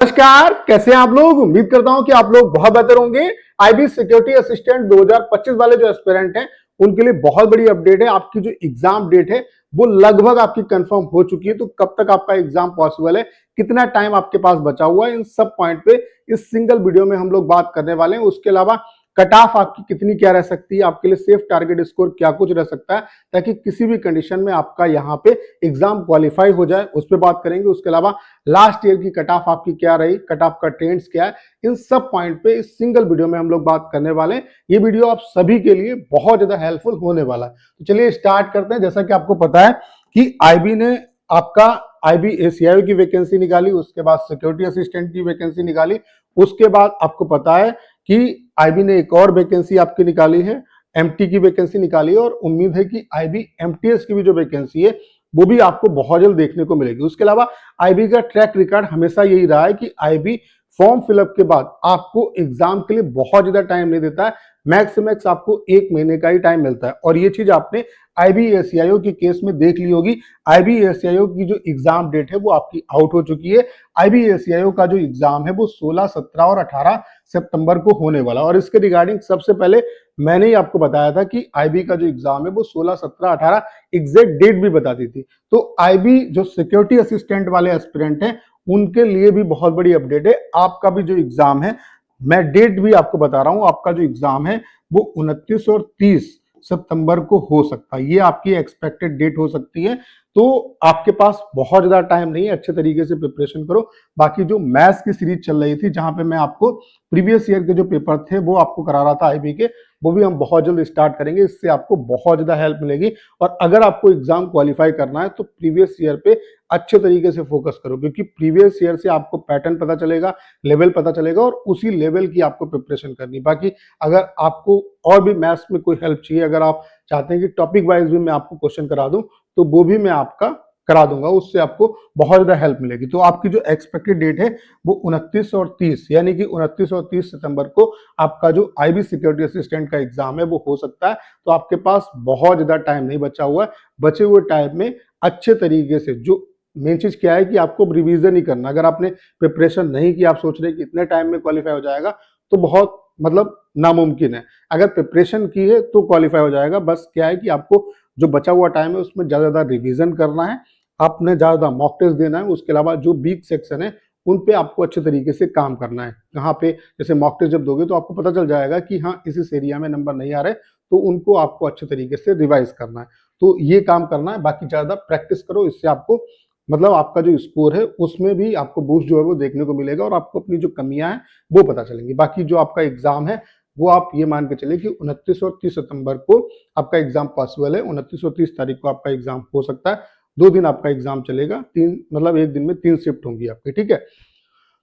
नमस्कार, कैसे हैं आप लोग। उम्मीद करता हूं कि आप लोग बहुत बेहतर होंगे। आईबी सिक्योरिटी असिस्टेंट 2025 वाले जो एस्पिरेंट हैं उनके लिए बहुत बड़ी अपडेट है। आपकी जो एग्जाम डेट है वो लगभग आपकी कंफर्म हो चुकी है। तो कब तक आपका एग्जाम पॉसिबल है, कितना टाइम आपके पास बचा हुआ है, इन सब पॉइंट पे इस सिंगल वीडियो में हम लोग बात करने वाले हैं। उसके अलावा कट ऑफ आपकी कितनी क्या रह सकती है, आपके लिए सेफ टारगेट स्कोर क्या कुछ रह सकता है, ताकि किसी भी कंडीशन में आपका यहाँ पे एग्जाम क्वालिफाई हो जाए, उस पर बात करेंगे। उसके अलावा लास्ट ईयर की कट ऑफ आपकी क्या रही, कट ऑफ का ट्रेंड्स क्या है, इन सब पॉइंट पे इस सिंगल वीडियो में हम लोग बात करने वाले हैं। ये वीडियो आप सभी के लिए बहुत ज्यादा हेल्पफुल होने वाला है। तो चलिए स्टार्ट करते हैं। जैसा कि आपको पता है कि आईबी ने आपका आईबी एसीआई की वैकेंसी निकाली, उसके बाद सिक्योरिटी असिस्टेंट की वैकेंसी निकाली, उसके बाद आपको पता है कि आईबी ने एक और वैकेंसी आपकी निकाली है, एमटी की वैकेंसी निकाली है, और उम्मीद है कि आईबी एमटीएस की भी जो वैकेंसी है वो भी आपको बहुत जल्द देखने को मिलेगी। उसके अलावा आईबी का ट्रैक रिकॉर्ड हमेशा यही रहा है कि आईबी फॉर्म फिलअप के बाद आपको एग्जाम के लिए बहुत ज्यादा टाइम नहीं देता है। मैक्स से मैक्स आपको 1 महीने का ही टाइम मिलता है, और ये चीज आपने आईबीएससीआईओ के केस में देख ली होगी। आईबीएससीआईओ की जो एग्जाम डेट है वो आपकी आउट हो चुकी है। आईबीएससीआईओ का जो एग्जाम है वो 16, 17 और 18 सितंबर को होने वाला, और इसके रिगार्डिंग सबसे पहले मैंने ही आपको बताया था कि आईबी का जो एग्जाम है वो 16, 17, 18 एग्जैक्ट डेट भी बता दी थी। तो आईबी जो सिक्योरिटी असिस्टेंट वाले एस्पिरेंट हैं उनके लिए भी बहुत बड़ी अपडेट है। आपका भी जो एग्जाम है, मैं डेट भी आपको बता रहा हूं, आपका जो एग्जाम है वो 29 और 30 सितंबर को हो सकता है। ये आपकी एक्सपेक्टेड डेट हो सकती है। तो आपके पास बहुत ज्यादा टाइम नहीं है, अच्छे तरीके से प्रिपरेशन करो। बाकी जो मैथ्स की सीरीज चल रही थी जहां पे मैं आपको प्रीवियस ईयर के जो पेपर थे वो आपको करा रहा था आईबी के, वो भी हम बहुत जल्द स्टार्ट करेंगे। इससे आपको बहुत ज्यादा हेल्प मिलेगी। और अगर आपको एग्जाम क्वालिफाई करना है तो प्रीवियस ईयर पे अच्छे तरीके से फोकस करो, क्योंकि प्रीवियस ईयर से आपको पैटर्न पता चलेगा, लेवल पता चलेगा, और उसी लेवल की आपको प्रिपरेशन करनी। बाकी अगर आपको और भी मैथ्स में कोई हेल्प चाहिए, अगर आप चाहते हैं कि टॉपिक वाइज भी मैं आपको क्वेश्चन करा दूं, तो वो भी मैं आपका करा दूंगा, उससे आपको बहुत ज्यादा हेल्प मिलेगी। तो आपकी जो एक्सपेक्टेड डेट है वो 29 और 30, यानी कि 29 और 30 सितंबर को आपका जो आईबी सिक्योरिटी असिस्टेंट का एग्जाम है वो हो सकता है। तो आपके पास बहुत ज्यादा टाइम नहीं बचा हुआ है। बचे हुए टाइम में अच्छे तरीके से, जो मेन चीज क्या है कि आपको रिवीजन ही करना। अगर आपने प्रिपरेशन नहीं की, आप सोच रहे हैं कि इतने टाइम में क्वालिफाई हो जाएगा, तो बहुत मतलब नामुमकिन है। अगर प्रिपरेशन की है तो क्वालिफाई हो जाएगा। बस क्या है कि आपको जो बचा हुआ टाइम है उसमें ज्यादा रिवीजन करना है, आपने ज्यादा मॉक टेस्ट देना है। उसके अलावा जो वीक सेक्शन है उन पे आपको अच्छे तरीके से काम करना है। कहाँ पे जैसे मॉक टेस्ट जब दोगे तो आपको पता चल जाएगा कि हाँ इस एरिया में नंबर नहीं आ रहे, तो उनको आपको अच्छे तरीके से रिवाइज करना है। तो ये काम करना है। बाकी ज्यादा प्रैक्टिस करो, इससे आपको मतलब आपका जो स्कोर है उसमें भी आपको बूस्ट जो है वो देखने को मिलेगा, और आपको अपनी जो कमियां हैं वो पता चलेंगी। बाकी जो आपका एग्जाम है वो आप ये मान के चलिए कि 29 और 30 सितंबर को आपका एग्जाम पॉसिबल है। 29 और 30 तारीख को आपका एग्जाम हो सकता है। 2 दिन आपका एग्जाम चलेगा, तीन मतलब एक दिन में 3 शिफ्ट होंगी आपकी, ठीक है।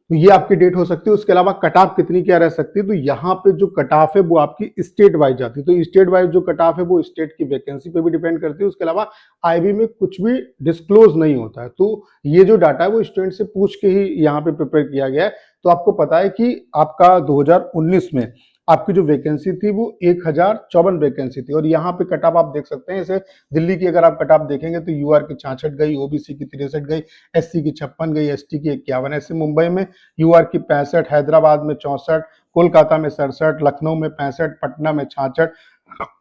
तो ये आपकी डेट हो सकती है। उसके अलावा कट ऑफ कितनी क्या रह सकती है, तो यहाँ पे जो कट ऑफ है वो आपकी स्टेट वाइज जाती है। तो स्टेट वाइज जो कट ऑफ है वो स्टेट की वैकेंसी पे भी डिपेंड करती है। उसके अलावा आईबी में कुछ भी डिस्क्लोज नहीं होता है, तो ये जो डाटा है वो स्टूडेंट से पूछ के ही यहाँ पे प्रिपेयर किया गया है। तो आपको पता है कि आपका 2019 में आपकी जो वैकेंसी थी वो 1054 वैकेंसी थी, और यहाँ पे कट ऑफ आप देख सकते हैं। जैसे दिल्ली की अगर आप कट ऑफ देखेंगे तो यूआर की 66 गई, ओबीसी की 63 गई, एससी की 56 गई, एसटी की 51। ऐसे मुंबई में यूआर की 65, हैदराबाद में 64, कोलकाता में 67, लखनऊ में 65, पटना में 66,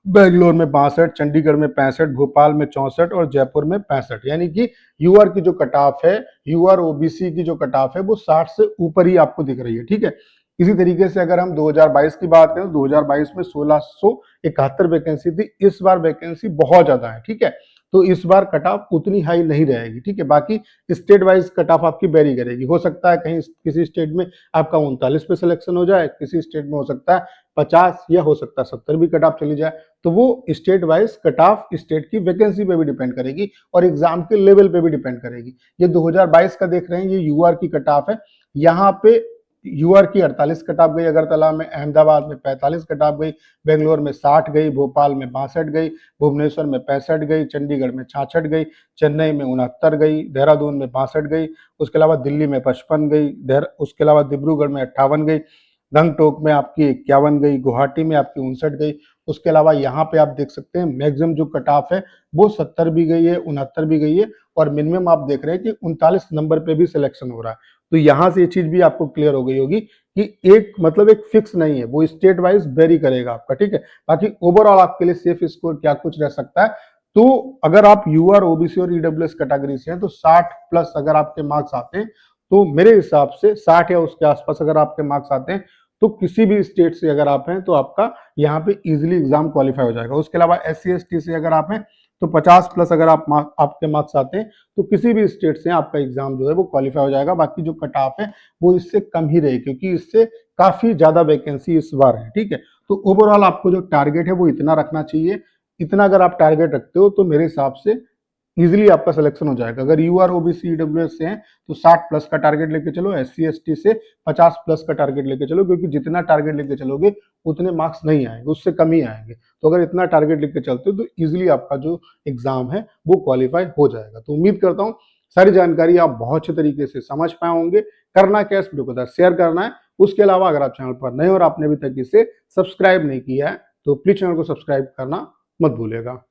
बेंगलोर में 62, चंडीगढ़ में 65, भोपाल में 64 और जयपुर में 65। यानी कि यूआर की जो कट ऑफ है, यूआर ओबीसी की जो कट ऑफ है वो 60 से ऊपर ही आपको दिख रही है, ठीक है। इसी तरीके से अगर हम 2022 की बात करें तो 2022 में 1671 वैकेंसी थी। इस बार वैकेंसी बहुत ज्यादा है, ठीक है। तो इस बार कट ऑफ उतनी हाई नहीं रहेगी, ठीक है। बाकी स्टेट वाइज कट ऑफ आपकी वेरी करेगी। हो सकता है कहीं किसी स्टेट में आपका 39 पे सिलेक्शन हो जाए, किसी स्टेट में हो सकता है 50, या हो सकता है 70 भी कट ऑफ चली जाए। तो वो state wise cut off state की वैकेंसी पे भी डिपेंड करेगी, और एग्जाम के लेवल पे भी डिपेंड करेगी। ये 2022 का देख रहे हैं, ये यूआर की कट ऑफ है। यहाँ पे यूआर की 48 कट ऑफ गई अगरतला में, अहमदाबाद में 45 कट ऑफ गई, बेंगलोर में 60 गई, भोपाल में 62 गई, भुवनेश्वर में 65 गई, चंडीगढ़ में 66 गई, चेन्नई में 69 गई, देहरादून में 62 गई, उसके अलावा दिल्ली में 55 गई, उसके अलावा डिब्रूगढ़ में 58 गई, गंगटोक में आपकी 51 गई, गुवाहाटी में आपकी 59 गई। उसके अलावा यहाँ पे आप देख सकते हैं मैक्सिमम जो कट ऑफ है वो 70 भी गई है, 69 भी गई है, और मिनिमम आप देख रहे हैं कि 39 नंबर पे भी सिलेक्शन हो रहा है। तो यहाँ से ये चीज भी आपको क्लियर हो गई होगी कि एक मतलब एक फिक्स नहीं है, वो स्टेट वाइज वेरी करेगा आपका, ठीक है। बाकी ओवरऑल आपके लिए सेफ स्कोर क्या कुछ रह सकता है, तो अगर आप यूआर, ओबीसी और ईडब्ल्यूएस कैटेगरी से हैं तो 60 प्लस अगर आपके मार्क्स आते हैं तो मेरे हिसाब से 60 या उसके आसपास अगर आपके मार्क्स आते हैं तो किसी भी स्टेट से अगर आप हैं तो आपका यहाँ पे इजीली एग्जाम क्वालिफाई हो जाएगा। उसके अलावा SC ST से अगर आप हैं तो 50 प्लस अगर आपके मार्क्स आते हैं तो किसी भी स्टेट से आपका एग्जाम जो है वो क्वालिफाई हो जाएगा। बाकी जो कट ऑफ है वो इससे कम ही रहे क्योंकि इससे काफी ज्यादा वैकेंसी इस बार है, ठीक है। तो ओवरऑल आपको जो टारगेट है वो इतना रखना चाहिए। इतना अगर आप टारगेट रखते हो तो मेरे हिसाब से इजीली आपका सिलेक्शन हो जाएगा। अगर यूआर, ओबीसी, ईडब्ल्यूएस से हैं तो 60 प्लस का टारगेट लेके चलो, SC ST से 50 प्लस का टारगेट लेके चलो, क्योंकि जितना टारगेट लेके चलोगे उतने मार्क्स नहीं आएंगे, उससे कम ही आएंगे। तो अगर इतना टारगेट लेके चलते हो तो इजीली आपका जो एग्जाम है वो क्वालिफाई हो जाएगा। तो उम्मीद करता हूँ सारी जानकारी आप बहुत अच्छे तरीके से समझ पाए होंगे। करना क्या, इस वीडियो को शेयर करना है। उसके अलावा अगर आप चैनल पर नए और आपने अभी तक इसे सब्सक्राइब नहीं किया है तो प्लीज चैनल को सब्सक्राइब करना मत भूलिएगा।